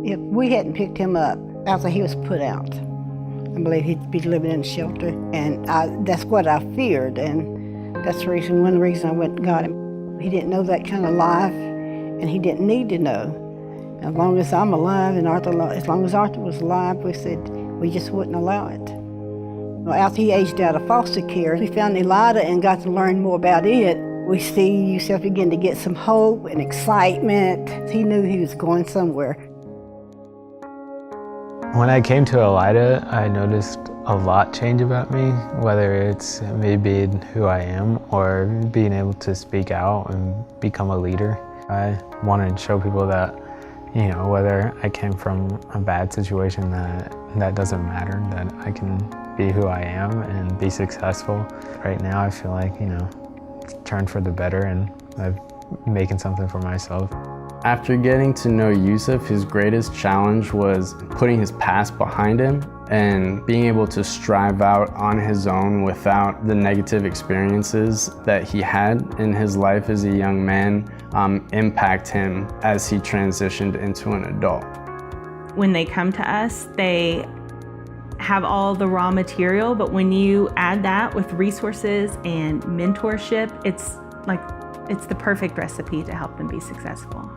If we hadn't picked him up after he was put out, I believe he'd be living in a shelter, and that's what I feared, and that's one of the reasons I went and got him. He didn't know that kind of life, and he didn't need to know. As long as I'm alive and as long as Arthur was alive, we said we just wouldn't allow it. Well, after he aged out of foster care, we found Eliada and got to learn more about it. We see Yussef begin to get some hope and excitement. He knew he was going somewhere. When I came to Eliada, I noticed a lot change about me, whether it's me being who I am or being able to speak out and become a leader. I wanted to show people that, you know, whether I came from a bad situation, that doesn't matter, that I can be who I am and be successful. Right now I feel like, you know, it's turned for the better and I'm making something for myself. After getting to know Yussef, his greatest challenge was putting his past behind him and being able to strive out on his own without the negative experiences that he had in his life as a young man impact him as he transitioned into an adult. When they come to us, they have all the raw material, but when you add that with resources and mentorship, it's the perfect recipe to help them be successful.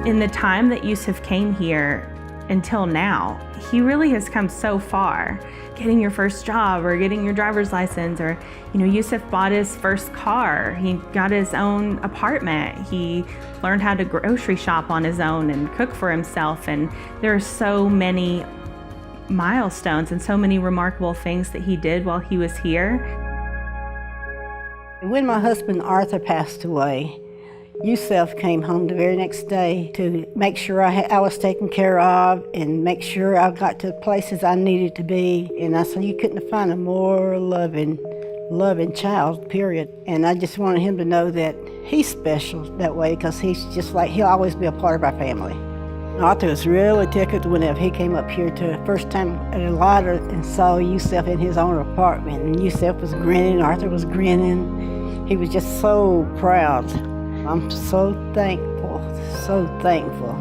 In the time that Yussef came here until now, he really has come so far. Getting your first job or getting your driver's license, or, you know, Yussef bought his first car. He got his own apartment. He learned how to grocery shop on his own and cook for himself. And there are so many milestones and so many remarkable things that he did while he was here. When my husband Arthur passed away, Yussef came home the very next day to make sure I was taken care of and make sure I got to the places I needed to be. And I said, you couldn't find a more loving child, period. And I just wanted him to know that he's special that way, because he's just like, he'll always be a part of our family. Arthur was really tickled whenever he came up here to the first time at Eliada and saw Yussef in his own apartment. And Yussef was grinning, Arthur was grinning. He was just so proud. I'm so thankful, so thankful.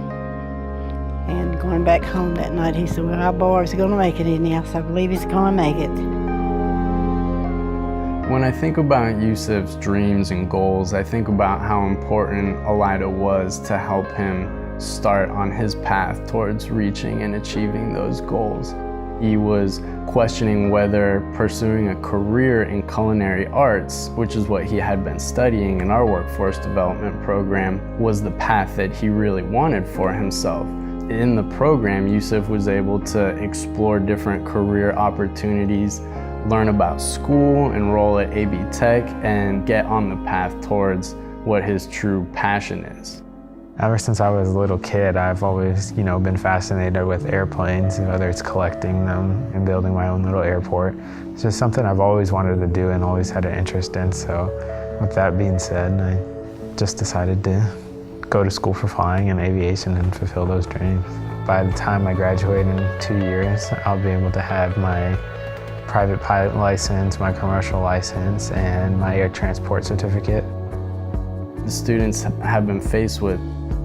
And going back home that night, he said, well, our boy's gonna make it in the house. I believe he's gonna make it. When I think about Yussef's dreams and goals, I think about how important Eliada was to help him start on his path towards reaching and achieving those goals. He was questioning whether pursuing a career in culinary arts, which is what he had been studying in our workforce development program, was the path that he really wanted for himself. In the program, Yussef was able to explore different career opportunities, learn about school, enroll at AB Tech, and get on the path towards what his true passion is. Ever since I was a little kid, I've always, you know, been fascinated with airplanes, whether it's collecting them and building my own little airport. It's just something I've always wanted to do and always had an interest in. So with that being said, I just decided to go to school for flying and aviation and fulfill those dreams. By the time I graduate in 2 years, I'll be able to have my private pilot license, my commercial license, and my air transport certificate. The students have been faced with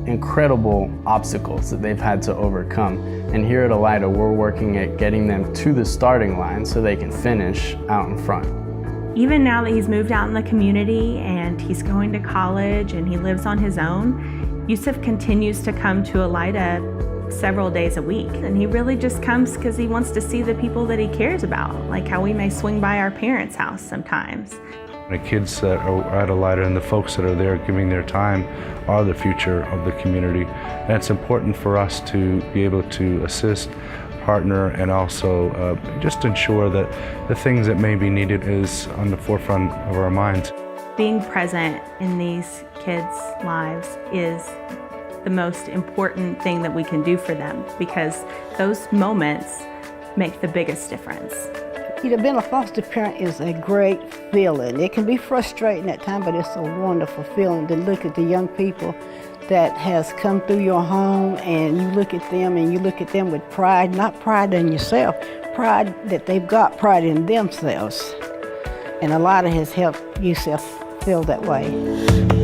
incredible obstacles that they've had to overcome. And here at Eliada, we're working at getting them to the starting line so they can finish out in front. Even now that he's moved out in the community and he's going to college and he lives on his own, Yussef continues to come to Eliada several days a week. And he really just comes because he wants to see the people that he cares about, like how we may swing by our parents' house sometimes. The kids that are at Eliada and the folks that are there giving their time are the future of the community. And it's important for us to be able to assist, partner, and also just ensure that the things that may be needed is on the forefront of our minds. Being present in these kids' lives is the most important thing that we can do for them, because those moments make the biggest difference. You know, being a foster parent is a great feeling. It can be frustrating at times, but it's a wonderful feeling to look at the young people that has come through your home, and you look at them and you look at them with pride, not pride in yourself, pride that they've got pride in themselves. And Eliada has helped Yussef feel that way.